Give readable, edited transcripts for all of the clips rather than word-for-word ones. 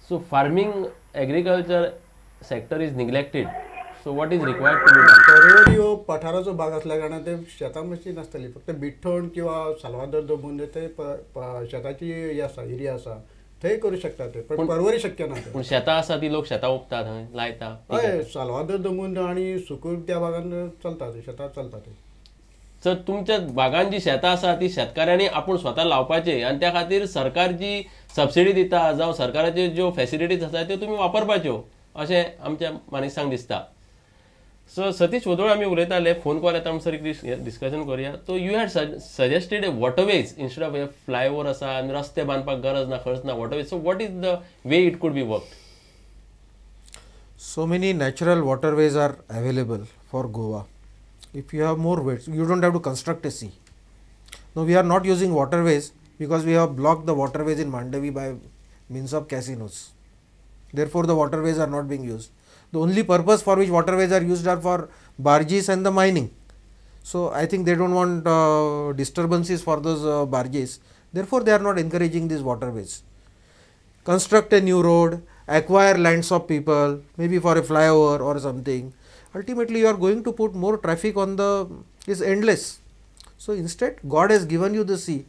So farming, agriculture sector is neglected. So what is required to be done? Porvorim हो पठाराचो भाग असल्या कारणान ते शेतां मातशी नासतली फक्त बिठ्ठण किंवा सालवादर दमून ते शेताची हे आसा एरिया आसा थंय करूं शकता ते पण परवरी शक्य ना पूण शेतां आसा ती लोक शेतां उपता थंय लायता. हय सालवादर दमून आनी सुकूर त्या भागान चलता ते शेतां चलता ते. तर तुमच्या भागांत जी शेतां आसा ती शेतकाऱ्यांनी आपूण स्वता लावपाचे आनी त्या खातीर सरकार जी सबसिडी दिता जावं सरकाराच्यो ज्यो फॅसिलिटीज आसा त्यो तुमी वापरपाच्यो अशें आमच्या मानेसांक दिसता. सो सतीश वोदोळ आमी उलयताले फोन कॉल येता म्हणसर डिस्कशन करुया. So you had suggested waterways instead of flyover आसा आनी रस्ते बांदपाक गरज ना खर्च ना waterways. So what is the way it could be worked? So many natural waterways are available for Goa. If you have more ways, you don't have to construct a sea. No, we are not using waterways because we have blocked the waterways in Mandavi by means of casinos. Therefore, the waterways are not being used. The only purpose for which waterways are used are for barges and the mining. So, I think they don't want disturbances for those barges. Therefore, they are not encouraging these waterways. Construct a new road, acquire lands of people, maybe for a flyover or something. Ultimately, you are going to put more traffic on the, is endless. So, instead, God has given you the sea.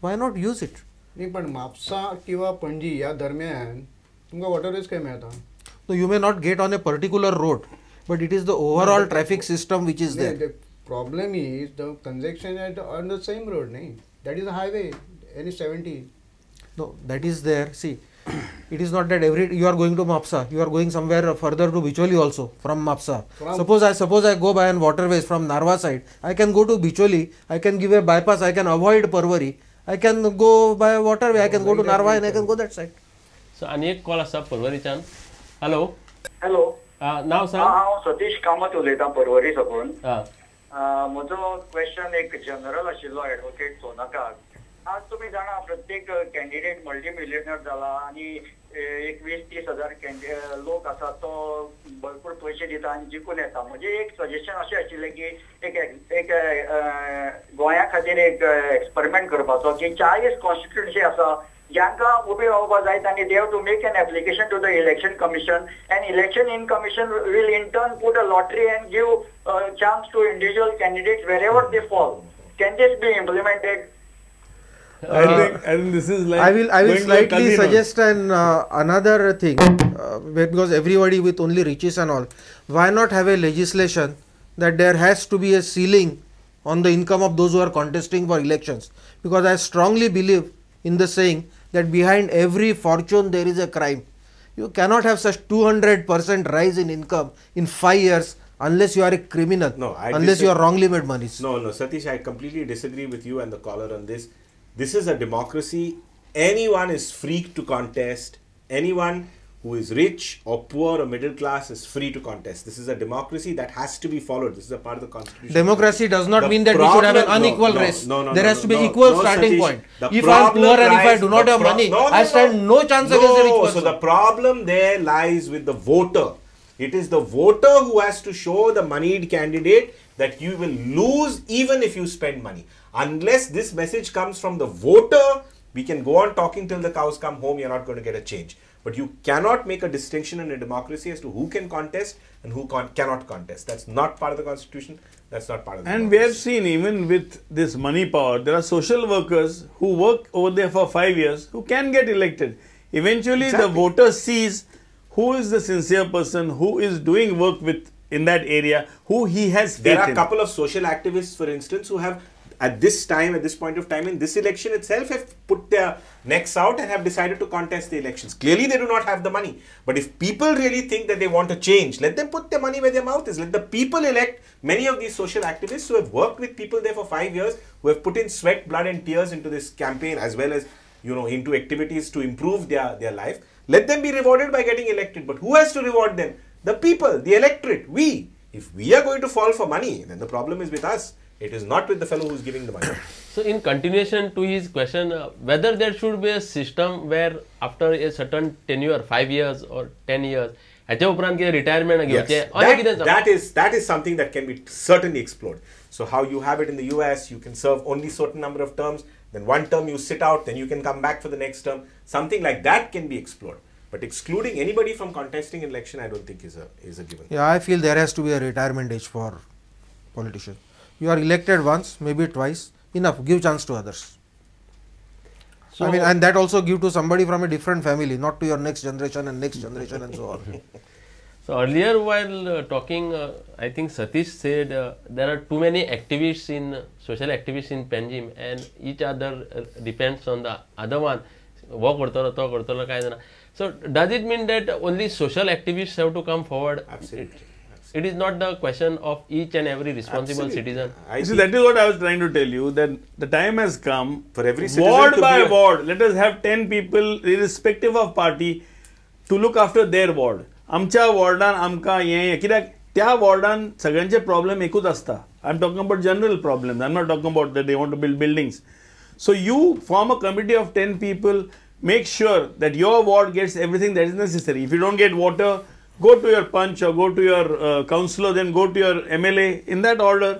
Why not use it? नाही पण म्हापसा किंवा पणजी ह्या दरम्यान तुमकां waterways खंय मेळटा? So, you may not get on a particular road, but it is the overall traffic system which is there. The problem is the congestion on the same road, nahi? That is a highway, any 70. No, that is there. See, it is not that you are going to Mapsa, you are going somewhere further to Bicholi also from Mapsa. Suppose I go by an waterways from Narwa side, I can go to Bicholi, I can give a bypass, I can avoid Porvorim, I can go by waterway, I can go to Narwa and I can go that side. So आणि एक call आसा पर्वरीच्यान. Hello hello नाव सांग. हांव सतीश कामत उलयतां पर्वरी साकून. आं म्हजो question एक जनरल आशिल्लो एडवोकेट सोनाकाक. आज तुम्ही जाणा प्रत्येक कॅन्डिडेट मल्टी मिलियनर जाला आणि एक 20-30 हजार लोक आसा तो भरपूर पैसे दिता आणि जिखून येता. म्हणजे एक सजेशन अशें आशिल्लें की एक गोंया खातीर एक एक्सपेरिमेंट करपाचो की 40 कॉन्स्टिट्युएन्सी आसा ज्यांका उबे रावपा जाय आणि they have to make an application to the election commission and election in commission will in turn put a lottery and give chance to individual candidates wherever they fall. Can this be implemented? I think this is like I will slightly suggest another thing because everybody with only riches and all. Why not have a legislation that there has to be a ceiling on the income of those who are contesting for elections? Because I strongly believe in the saying that behind every fortune there is a crime. You cannot have such 200% rise in income in 5 years unless you are a criminal. No, unless you are wrongly made money. No, Satish, I completely disagree with you and the caller on this. This is a democracy. Anyone is free to contest. Anyone who is rich or poor or middle class is free to contest. This is a democracy that has to be followed. This is a part of the constitution. Democracy does not mean that we should have an unequal race. There has to be equal starting point. If I am poor and if I do not have money, I stand no chance against a rich person. So the problem there lies with the voter. It is the voter who has to show the moneyed candidate that you will lose even if you spend money. Unless this message comes from the voter, we can go on talking till the cows come home, you're not going to get a change. But you cannot make a distinction in a democracy as to who can contest and who cannot contest. That's not part of the constitution. That's not part of the And we have seen even with this money power, there are social workers who work over there for 5 years who can get elected. Eventually the voter sees who is the sincere person, who is doing work with in that area, who he has faith in. There are a couple of social activists, for instance, who have at this point of time in this election itself have put their necks out and have decided to contest the elections. Clearly they do not have the money. But if people really think that they want a change, let them put their money where their mouth is. Let the people elect many of these social activists who have worked with people there for 5 years, who have put in sweat, blood and tears into this campaign as well as, you know, into activities to improve their life. Let them be rewarded by getting elected. But who has to reward them? The people, the electorate, we. If we are going to fall for money, then the problem is with us. It is not with the fellow who is giving the money. So in continuation to his question, whether there should be a system where after a certain tenure, 5 years or 10 years, retirement yes, that is something that can be certainly explored. So how you have it in the US, you can serve only certain number of terms, then one term you sit out, then you can come back for the next term. Something like that can be explored. But excluding anybody from contesting election, I don't think is a given. Yeah, I feel there has to be a retirement age for politicians. You are elected once, maybe twice, enough, give chance to others. So, I mean, and that also give to somebody from a different family, not to your next generation and so on. So earlier while talking, I think Satish said there are too many activists social activists in Panjim, and each other depends on the other one. So does it mean that only social activists have to come forward? Absolutely. It is not the question of each and every responsible citizen. See, that is what I was trying to tell you, that the time has come for every citizen ward to by be ward. Let us have 10 people, irrespective of party, to look after their ward. आमच्या वॉर्डान आमकां हें कित्याक त्या वॉर्डान सगळ्यांचे problem एकूच आसता. I am talking about general problems. I am not talking about that they want to build buildings. So you form a committee of 10 people, make sure that your ward gets everything that is necessary. If you don't get water, go to your punch or go to your councillor, then go to your MLA in that order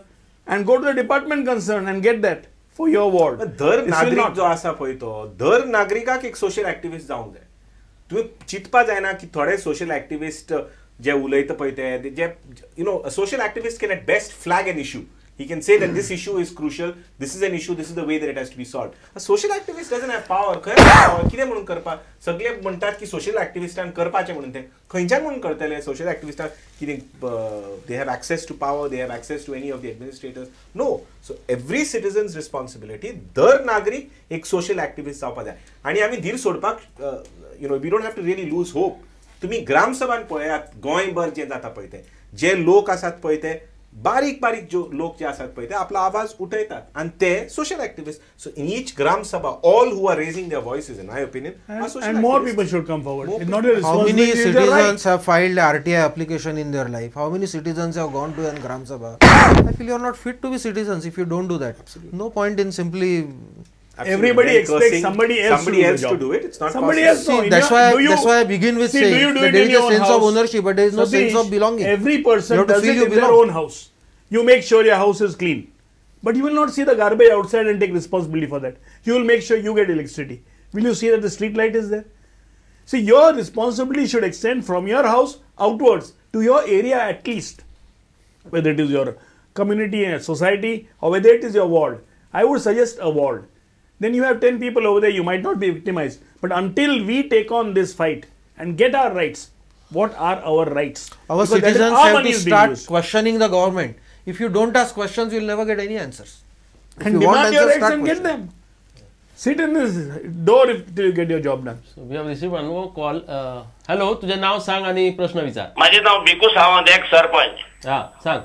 and go to the department concerned and get that for your ward. दर नागरिक जो आसा पळय तो, दर नागरिकाक एक social activist जावंक जाय. तुम्ही चिंतपा जायना की थोडे सोशल एक्टिविस्ट जे उलयता पळय ते जे social activist can at best flag an issue. He can say that this issue is crucial, this is an issue, this is the way that it has to be solved. A social activist doesn't have power. कितें म्हणून करपा? सगळे म्हणतात की social एक्टिविस्टान करपाचें म्हणून ते खंयच्यान म्हणून करतले? सोशल एक्टिविस्टान कितें they have access to power, they have access to any of the administrators? No. So every citizen's responsibility, दर नागरिक एक सोशल एक्टिविस्ट जावपा जाय. आनी आमी धीर सोडपाक we don't have to really lose hope. तुम्ही ग्रामसभान पळयात गोंयभर जे जाता पळय ते, जे लोक आसात पळय ते बारीक बारीक जो लोक जे आसात पळय ते आपलो आवाज उठयतात आणि ते social activist. So in each gram sabha all who are raising their voices in my opinion And more people should come forward. It's not your How many responsibility, it's your right. citizens have filed RTI application in their life? How many citizens have gone to a Gram Sabha? I feel you are not fit to be citizens if you don't do that. Absolutely. No point in simply. Everybody expects somebody else to do it. It's not somebody possible. else. See, that's why I begin with do you saying do that it there in is a your sense of house? ownership, but there is no sense of belonging. Every You person have to does feel it you in their belong. own house. You make sure your house is clean, but you will not see the garbage outside and take responsibility for that. You will make sure you get electricity. Will you see that the street light is there? See, your responsibility should extend from your house outwards to your area at least, whether it is your community and society or whether it is your ward. I would suggest a ward. Then you have 10 people over there, you might not be victimized. But until we take on this fight and get our rights, what are our rights? Our Because that is citizens our have money to is being start used. questioning the government. If you don't ask questions, you will never get any answers. If And you want demand your answers, rights start and get questioning. them. Sit in this door till you get your job done. So we have received one more call. Hello, तुझे नाव सांग आणि प्रश्न विचार. माझे नाव बिकू सावंत, एक सरपंच. हा सांग.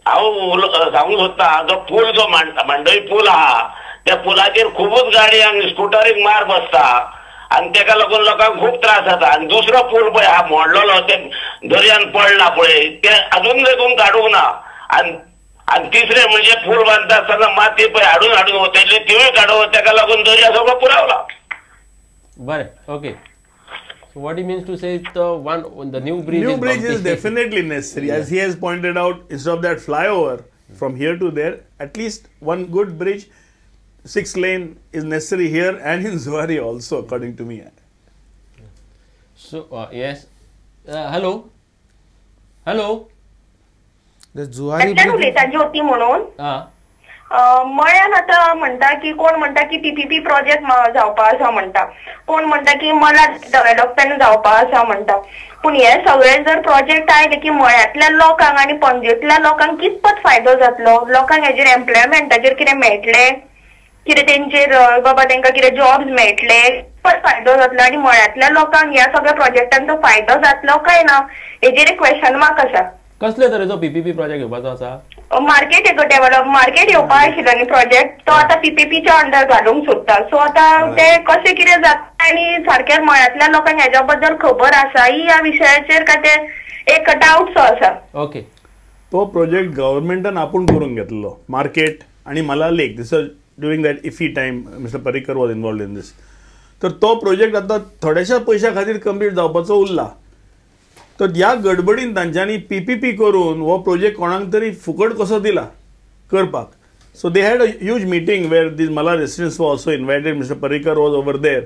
सांगू होता जो पूल जो मंडई पूल हा त्या पुलाचेर खूपच गाडी आणि स्कूटरीक मार बसता आणि तेका लागून लोकांक खूप त्रास जाता. आणि दुसरो पूल पळय हा मोडलेलो ते दर्यान पडला पळय ते अजून देखून काडूंक ना. आणि तिसरे म्हणजे पूल बांधता आसतना माती पळय हाडून वतयली तिवूय काडून तेका लागून दर्या सगळो पुरावला. बरें, okay. So what he means to say is the new bridge New is bridge bumpy. is definitely necessary. As he has pointed out, instead of that flyover from here to there, at least one good bridge, 6 lane is necessary here and in Zuari also, according to me. So yes. Hello. The Zuari bridge. उलयता ज्योती म्हणून मळ्यान आता म्हणटा की कोण म्हणटा की PPP project जावपा आसा म्हणटा, कोण म्हणटा की मला डेव्हलपमेंट जावपा आसा म्हणटा. पूण हे सगळे जर प्रोजेक्ट आयले की मळ्यातल्या लोकांक आणि पणजेतल्या लोकांक कितपत फायदो जातलो? लोकांक हेजेर एम्प्लॉयमेंटाचेर कितें मेळटले? कितें तेंचेर बाबा तांकां कितें जॉब्स मेळटले? कितपत फायदो जातलो? आणि मळ्यातल्या लोकांक ह्या सगळ्या प्रोजेक्टांचो फायदो जातलो काय ना हेजेर एक क्वेश्चन मार्क आसा. कसले तरेचो पीपीपी प्रोजेक्ट घेवपाचो आसा? मार्केट मार्केट येवपा आशिल्लो न्ही प्रोजेक्ट, तो आता पीपीपीच्या अंडर घालूंक सोदता. सो आता ते कशें कितें जाता आनी सारक्या मळ्यातल्या लोकांक हेच्या बद्दल खबर आसा ही ह्या विशयाचेर काय ते एक डाऊट सो आसा. ओके. तो प्रोजेक्ट गव्हर्नमेंटान आपूण करून घेतलो. मार्केट आणि मला लेक, this was during that IFFI time mister Parrikar was involved in this. तर तो प्रोजेक्ट आता थोड्याशा पैशा खातीर कंप्लीट जावपाचो उरला. तर ह्या गडबडीन तांच्यांनी पीपीपी करून हो प्रोजेक्ट कोणाक तरी फुकट कसो दिला करपाक. So they had a huge meeting where these मला residents were also invited. Mister Parrikar was over there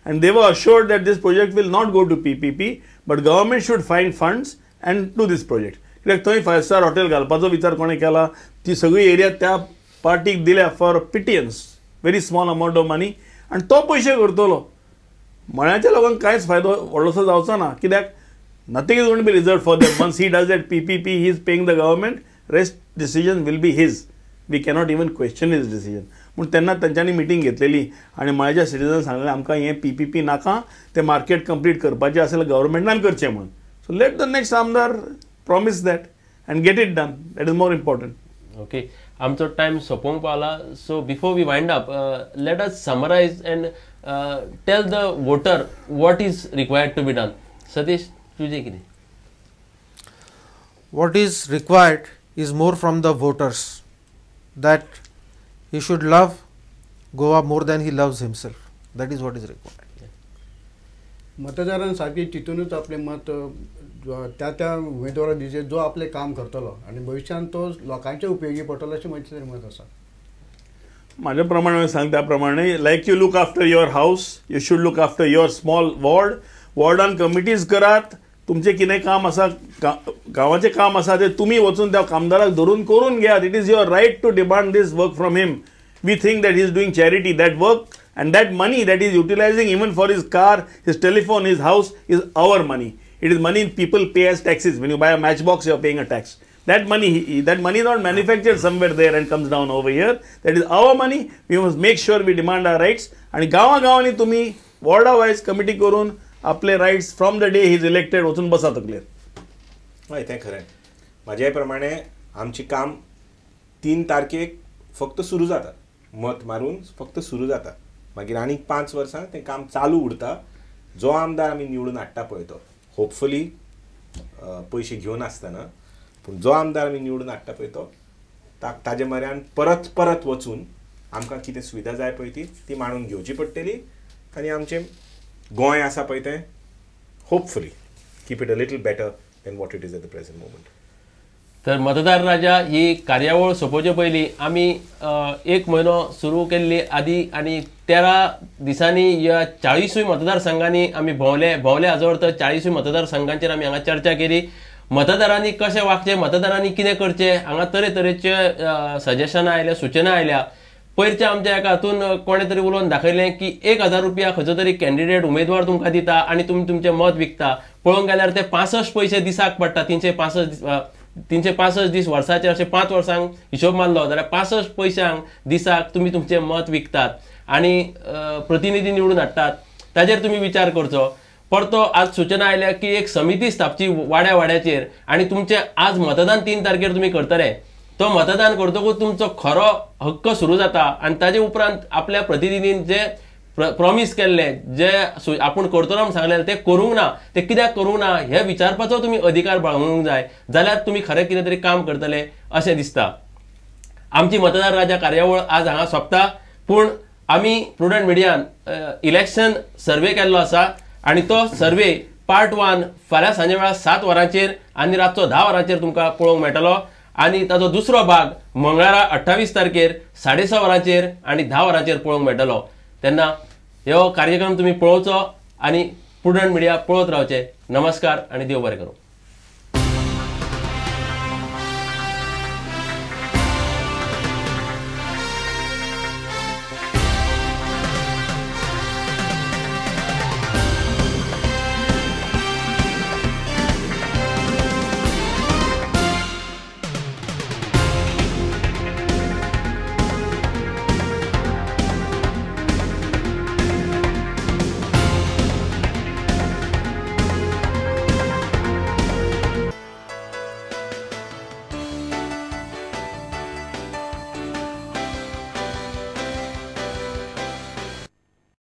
and they were assured that this project will not go to PPP, but government should find funds and do this project. कित्याक थंय 5-star hotel घालपाचो विचार कोणे केला, ती सगळी area त्या पार्टीक दिल्या for petitions, very small amount of money, आनी तो पयशे करतलो. मळ्याच्या लोकांक कांयच फायदो व्हडलोसो जावचो ना, कित्याक nothing is going to be reserved for them. Once he does that PPP, he is paying the government, rest decision will be his. We cannot even question his decision. म्हणून त्यांना त्यांच्यानी मिटींग घेतलेली आणि मळ्याच्या सिटीजन सांगलें आमकां हें PPP नाका, ते मार्केट कंप्लीट करपाचें आसल्यार गव्हर्मेंटान करचें म्हणून. सो लेट द नेक्स्ट आमदार promise that and get it done. That is more important. Okay, आमचो टाइम सोंपोवंक पावला. So before we wind up, let us summarise and tell the voter what is required to be done. Satish, तुझे कितें? What is required is more from the voters, that he should love Goa more than he loves himself. That is what is required. मतदारांनी सारखी चिंतूनच आपले मत त्या त्या उमेदवाराक दिचे जो आपले काम करतलो आणि भविष्यात तो लोकांच्या उपयोगी पडटलो अशें म्हजें तरी मत आसा. माझ्या प्रमाणे सांग त्या प्रमाणे, like you look after your house, you should look after your small ward. वॉर्डान कमिटीज करात. तुमचे कितें काम आसा, गांवाचें काम आसा ते तुमी वचून त्या कामदाराक धरून करून घेयात. It is your right to demand this work from him. We think that he is doing charity. That work and that money that he is utilizing even for his car, his telephone, his house is our money. It is money people pay as taxes. When you buy a matchbox, you are paying a tax. That money is not manufactured somewhere there and comes down over here. That is our money. We must make sure we demand our rights. आणि गावागावांनी तुम्ही वॉर्डा wise committee करून आपले rights from the day he is elected वचून बसा तकलेर. हय, तें खरें. म्हाज्या प्रमाणे आमची काम 3 तारखेक फक्त सुरू जाता. मत मारून फक्त सुरू जाता. मागीर आनीक 5 वर्सां तें काम चालू उरता. जो आमदार आमी निवडून हाडटा पळय तो होपफुली पयशे घेवन आसतना, पूण जो आमदार आमी निवडून हाडटा पळय तो ताजे म्हऱ्यान परत परत वचून आमकां कितें सुविधा जाय पळय ती मांडून घेवची पडटली. आनी आमचें गोंय आसा पळय तें hopefully keep it a little better than what it is at the present moment. तर मतदार राजा ही कार्यावळ सोंपोवचे पयलीं आमी 1 म्हयनो सुरू केल्ली आदी आनी 13 दिसांनी ह्या 40 मतदारसंघांनी आमी भोंवले आजवळ 40 मतदारसंघांचेर आमी हांगा चर्चा केली. मतदारांनी कशें वागचें, मतदारांनी कितें करचें, हांगा तरेतरेचे सजेशनां आयल्या, सुचना आयल्या. पयरच्या आमच्या एका हातून कोणे तरी उलोवन दाखयलें की 1000 रुपया खंयचो तरी कॅन्डिडेट उमेदवार तुमकां दिता आनी तुमी तुमचें मत विकता. पळोवंक गेल्यार ते 65 पयशे दिसाक पडटा. 365 दीस वर्साचे अशें 5 वर्सांक हिशोब मारलो जाल्यार 65 पयशांक दिसाक तुमी तुमचें मत विकतात आनी प्रतिनिधी निवडून हाडटात. ताजेर तुमी विचार करचो. परतो आज सूचना आयल्या की एक समिती स्थापची वाड्याचेर आनी तुमचें आज मतदान 3 तारखेर तुमी करतले. तो मतदान करतकूच तुमचो खरो हक्क सुरू जाता आनी ताजे उपरांत आपल्या प्रतिनिधीन जे प्रॉमिस केल्ले, जे आपूण करतलो म्हूण सांगलेलें तें करूंक ना, ते कित्याक करूंक ना हें विचारपाचो तुमी अधिकार बाळगूंक जाय. जाल्यार तुमी खरें कितें तरी काम करतले अशें दिसता. आमची मतदार राजा कार्यावळ आज हांगा सोंपता. पूण आमी प्रुडंट मिडियान इलेक्शन सर्वे केल्लो आसा आनी तो सर्वे पार्ट 1 फाल्यां सांजे वेळार 7 वरांचेर आनी रातचो 10 वरांचेर तुमकां पळोवंक मेळटलो. आनी ताजो दुसरो भाग मंगळारा 28 तारखेर 6:30 वरांचेर आनी 10 वरांचेर पळोवंक मेळटलो. तेन्ना हो कार्यक्रम तुमी पळोवचो आनी प्रुडंट मिडिया पळोवत रावचे. नमस्कार आनी देव बरें करूं.